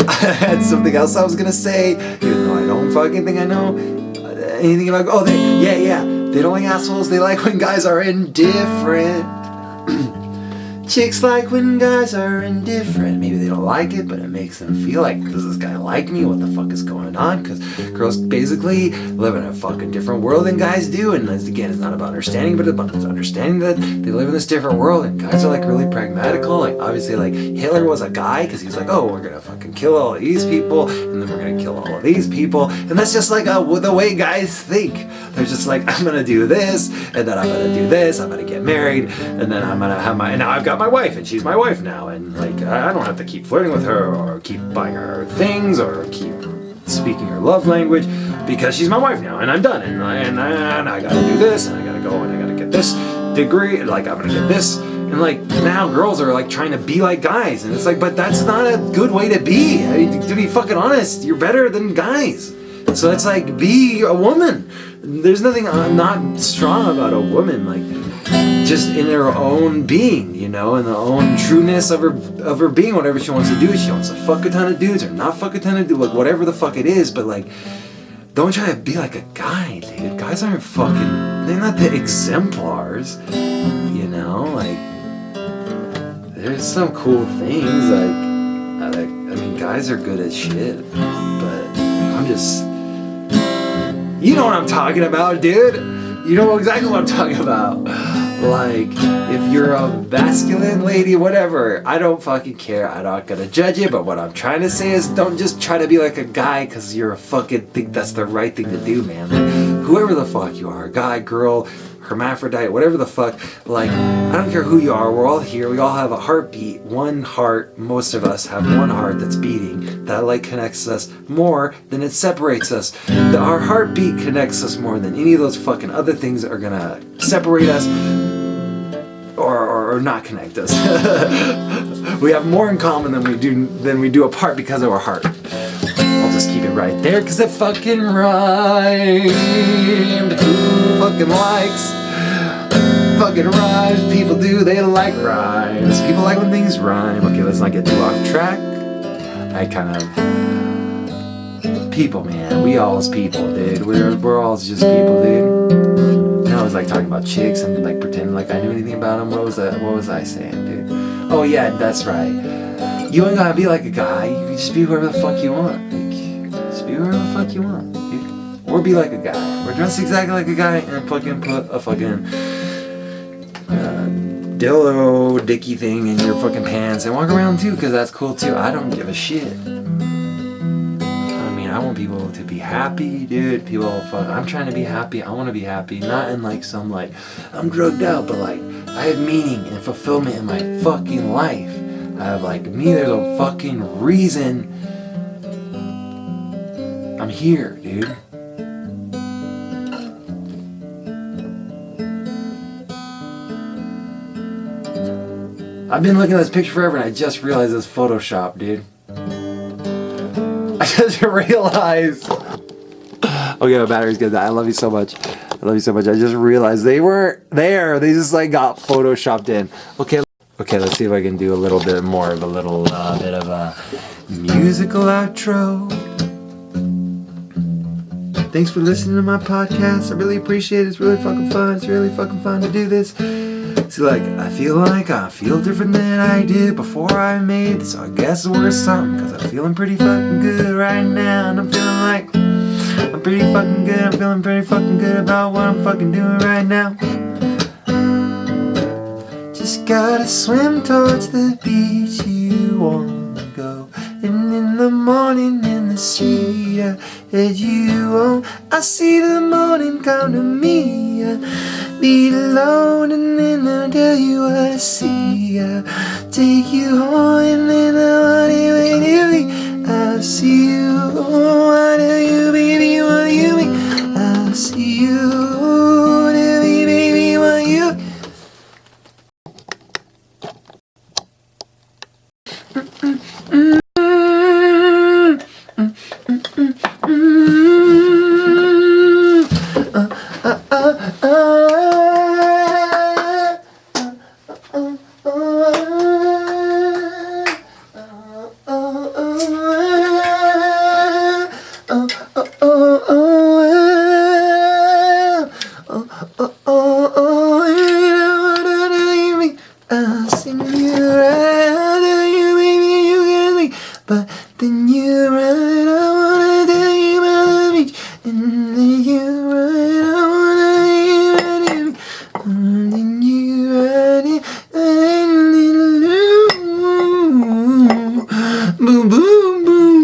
I had something else I was gonna say, even though I don't fucking think I know anything about. Oh, they don't like assholes. They like when guys are indifferent. Chicks like when guys are indifferent. Maybe they don't like it, but it makes them feel like, does this guy like me? What the fuck is going on? Because girls basically live in a fucking different world than guys do. And again, it's not about understanding, but about understanding that they live in this different world. And guys are like really pragmatical. Like obviously, like Hitler was a guy because he's like, oh, we're gonna fucking kill all of these people, and then we're gonna kill all of these people. And that's just like the way guys think. They're just like, I'm gonna do this, and then I'm gonna do this. I'm gonna get married, and then I'm gonna have and now I've got my wife, and she's my wife now, and like I don't have to keep flirting with her or keep buying her things or keep speaking her love language because she's my wife now, and I'm done, and I gotta do this, and I gotta go, and I gotta get this degree, and like I'm gonna get this, and like now girls are like trying to be like guys, and it's like, but that's not a good way to be. I mean, to be fucking honest, you're better than guys. So it's like, be a woman. There's nothing not strong about a woman, like just in her own being, you know, in the own trueness of her being, whatever she wants to do. She wants to fuck a ton of dudes or not fuck a ton of dudes, like whatever the fuck it is, but like, don't try to be like a guy, dude. Guys aren't fucking, they're not the exemplars, you know, like, there's some cool things, I mean, guys are good at shit, but I'm just, you know what I'm talking about, dude. You know exactly what I'm talking about. Like, if you're a masculine lady, whatever, I don't fucking care. I'm not gonna judge you, but what I'm trying to say is don't just try to be like a guy because you're a fucking think that's the right thing to do, man. Like, whoever the fuck you are, guy, girl, hermaphrodite, whatever the fuck, like, I don't care who you are, we're all here, we all have a heartbeat, one heart, most of us have one heart that's beating, that like connects us more than it separates us. Our heartbeat connects us more than any of those fucking other things that are gonna separate us or not connect us. We have more in common than we do apart because of our heart. I'll just keep it right there because it fucking rhymed. Who fucking likes fucking rhymes? People do, they like rhymes. People like when things rhyme. Okay, let's not get too off track. I kind of, people, man, we all's people, dude. We're all just people, dude. I was like talking about chicks and like pretending like I knew anything about them. What was I saying, dude? Oh yeah, that's right. You ain't gotta be like a guy. You can just be whoever the fuck you want. Like, just be whoever the fuck you want, dude. Or be like a guy. Or dress exactly like a guy and fucking put a fucking dildo dicky thing in your fucking pants and walk around too, because that's cool too. I don't give a shit. I want people to be happy, dude. I'm trying to be happy. I want to be happy. Not in like some like, I'm drugged out, but like, I have meaning and fulfillment in my fucking life. I have like me, there's a fucking reason I'm here, dude. I've been looking at this picture forever and I just realized it's Photoshop, dude. I just realized. Okay, my battery's good. I love you so much. I love you so much. I just realized they weren't there. They just like got photoshopped in. Okay, let's see if I can do a little bit more of a little bit of a musical outro. Thanks for listening to my podcast. I really appreciate it. It's really fucking fun. It's really fucking fun to do this. See, like, I feel different than I did before I made it, so I guess it's worth something, because I'm feeling pretty fucking good right now, and I'm feeling like I'm pretty fucking good. I'm feeling pretty fucking good about what I'm fucking doing right now. Just gotta swim towards the beach you wanna go, and in the morning in the street that you own, I see the morning come to me. Be alone and then I'll tell you what I see. I'll take you home and then I'll wait with you. I'll see you. I tell you, baby, what you mean? I'll see you. Tell me, baby, what you. I'll sing you right, you baby, you get me, but then you right, I wanna tell you about the beach, and then you right, I wanna tell you about the beach, and then you right, boom, boom, boom,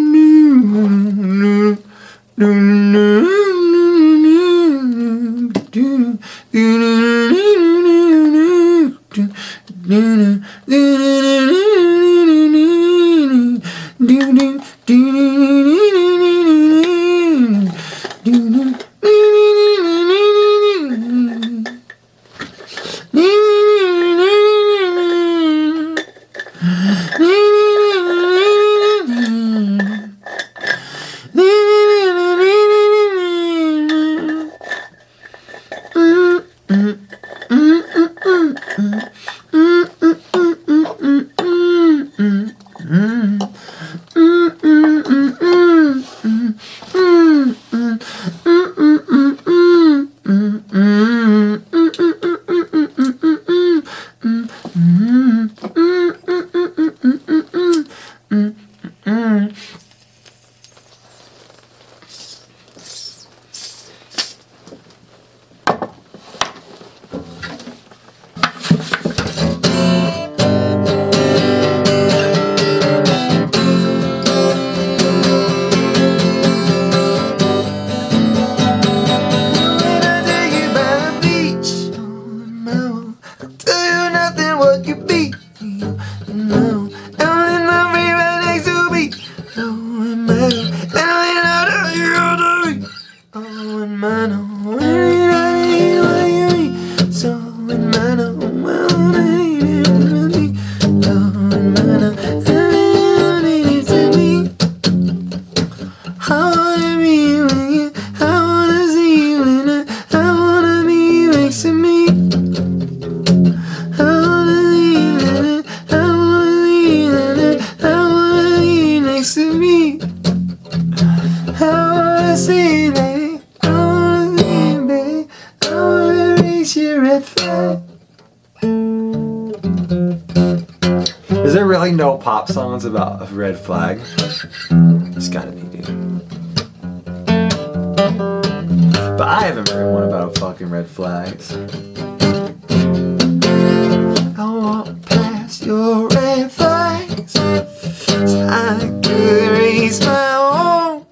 Is there really no pop songs about a red flag? It's gotta be, dude. But I haven't heard one about fucking red flags. I walk past your red flags so I could raise my own.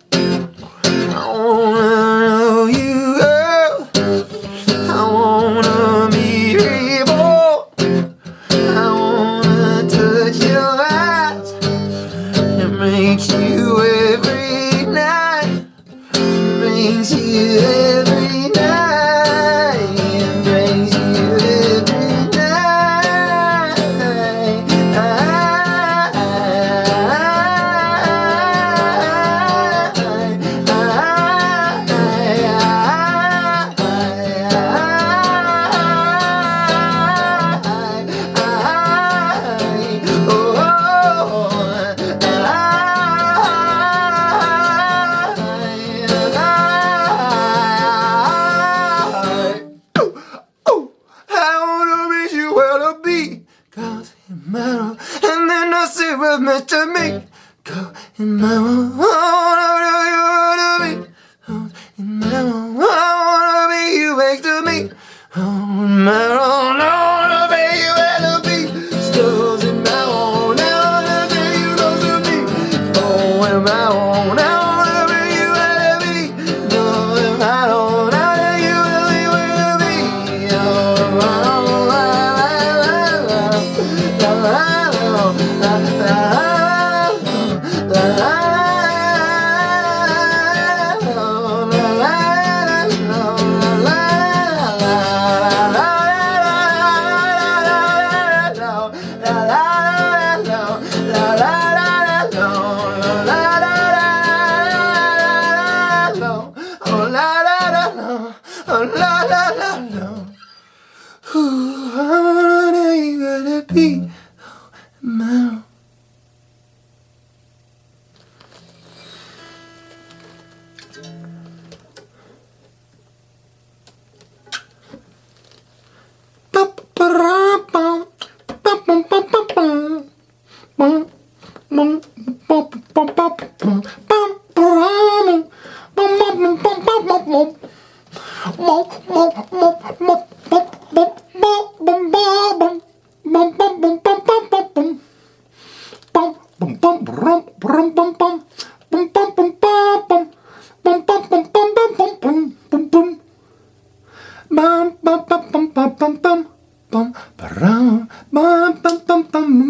I wanna know you, girl. I wanna be reborn. I wanna touch your eyes and make you every night. Brings you every night. Brings you every night. And then I see what meant to me. Go in my room, I wanna be you wanna be. In my room, I wanna be you next to me. Oh, in my room, I wanna be you wanna be. Stars in my room, I wanna be you close to me. Oh, in my room, I wanna be you wanna be. No, in my room, I wanna you really wanna be. Oh, in my room, la la la.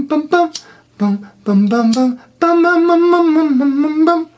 bum bum bum bum bum bum bum bum bum bum bum bum.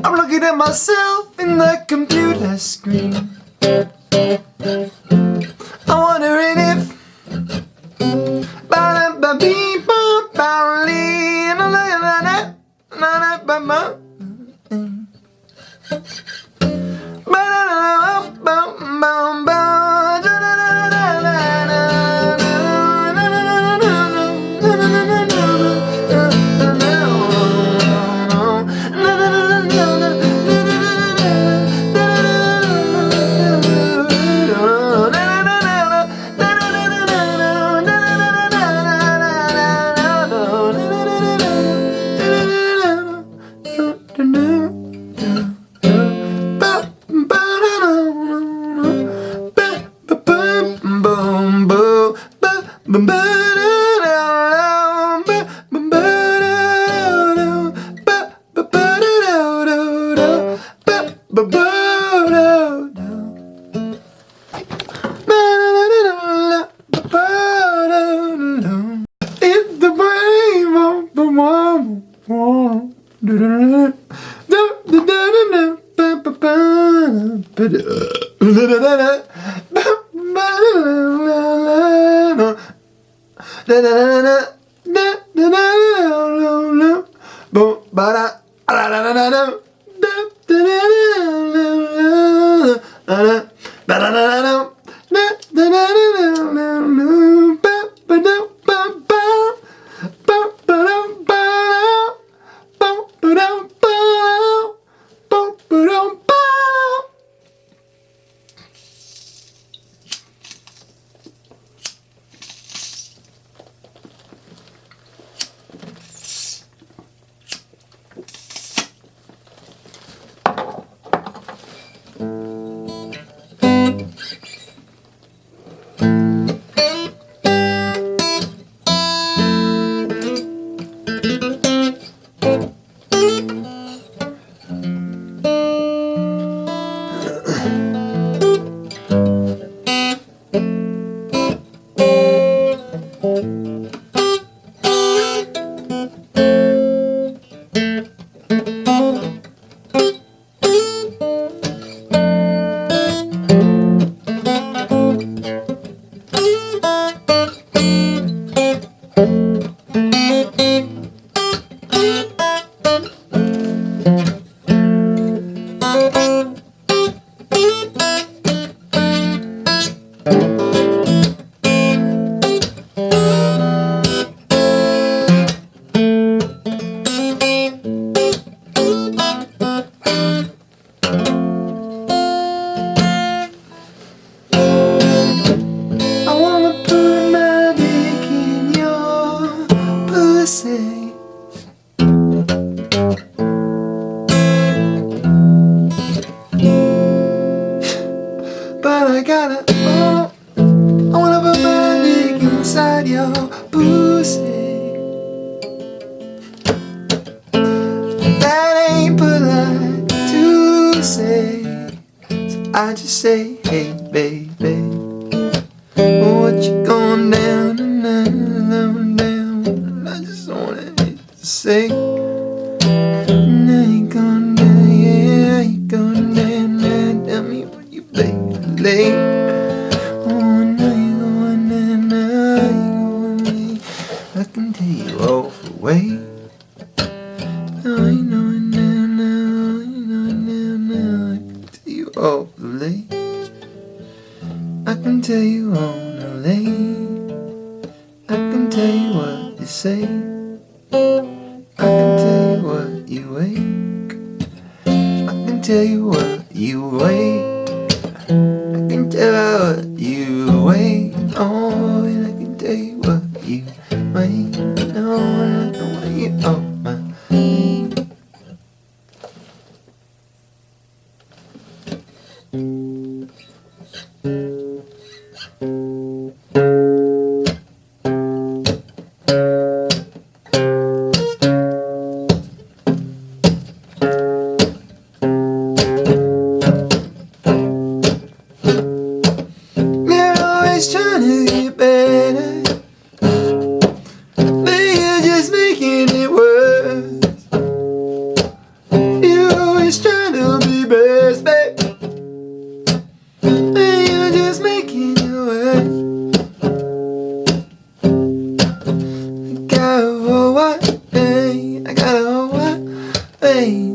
I'm looking at myself in the computer screen. I'm wondering if it's the brave of the one. But I gotta, I wanna put my dick inside your pussy. That ain't polite to say, so I just say, hey baby, what you going down and down? I just wanna say, I ain't hopefully I can tell you only. I can tell you what you say. I can tell you what you wake. I can tell you what you wait. I can tell what you wait on. And I can tell you what you wait on. And I can what you on my trying to get better, but you're just making it worse. You're always trying to be best, babe, but you're just making it worse. I got a whole what, hey, I got a whole what, hey,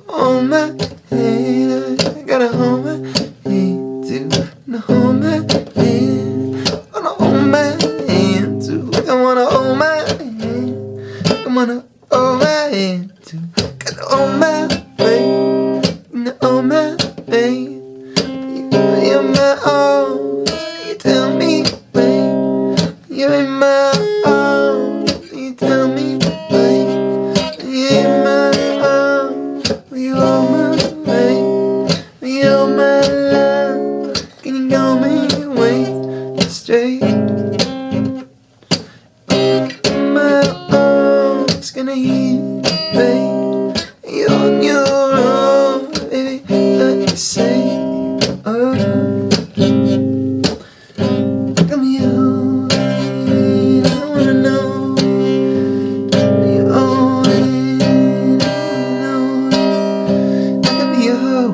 on my head, I got a whole what, hey, too, no hold my hand. I wanna hold my hand. I wanna hold my hand too. Gotta hold my hand. Hold my hand. You're my all. You tell me, babe. You're in my all. You tell me, babe. You're in my all. You hold my babe. You hold my love. Can you go me away straight? Gonna hear, babe, you're on your own, baby, let me say, oh, come here, I wanna know, you're on it, I wanna know, I can be your hoe,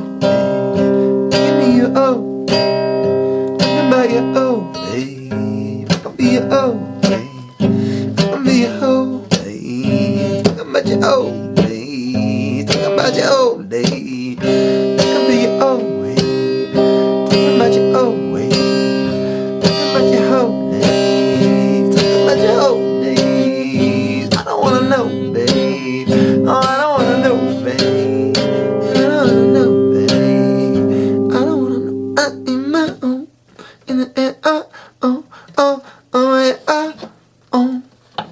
give me your oh, I can buy your oh, babe, I can be your oh, babe, I can be your hoe. About your old days, talking about your old days. I can be your old way. Talking about your old way. Talking about your old days. Talking about your old days. I don't wanna know, babe. Oh, I don't wanna know, babe. I don't wanna know, babe. I don't wanna know. I need my own. In the air, oh, oh, oh, oh, oh,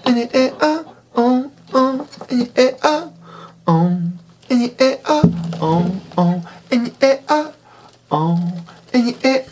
in the air, oh. In the air, in the air, in the air, in the air, in the air, in the air, in the air,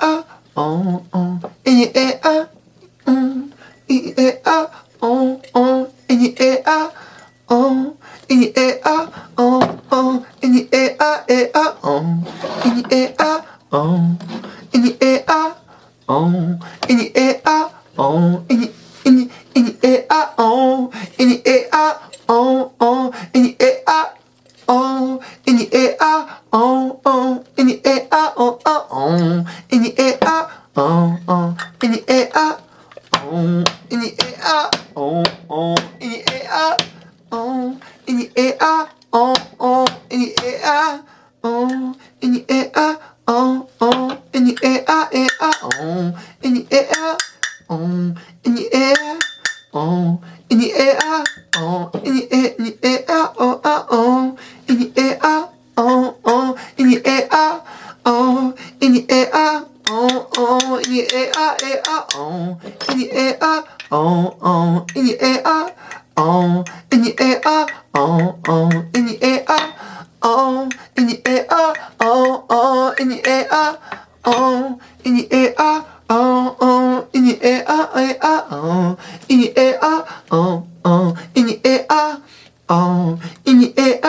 in the air,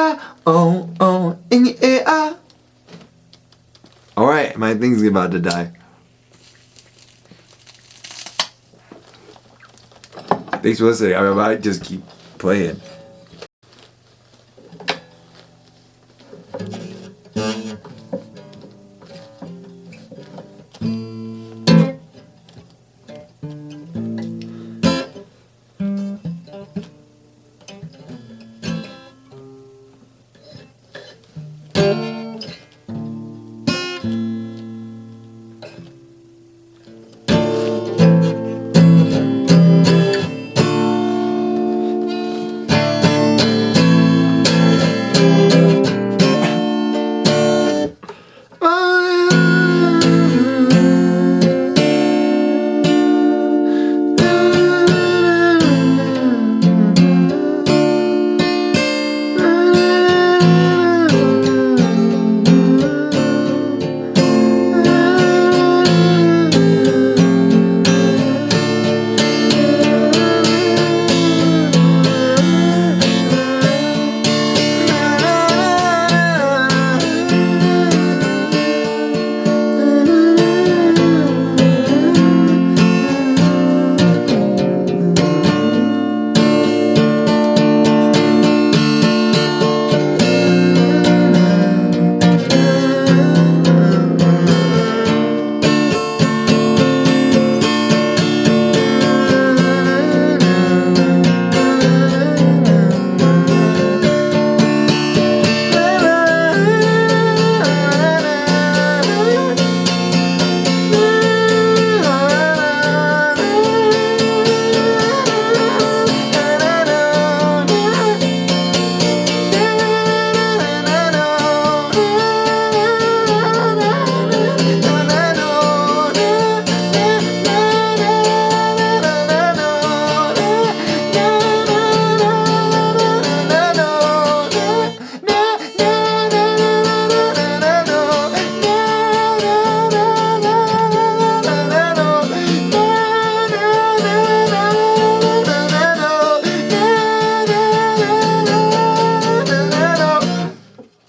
in the Alright, my thing's about to die. Thanks for listening. I might just keep playing.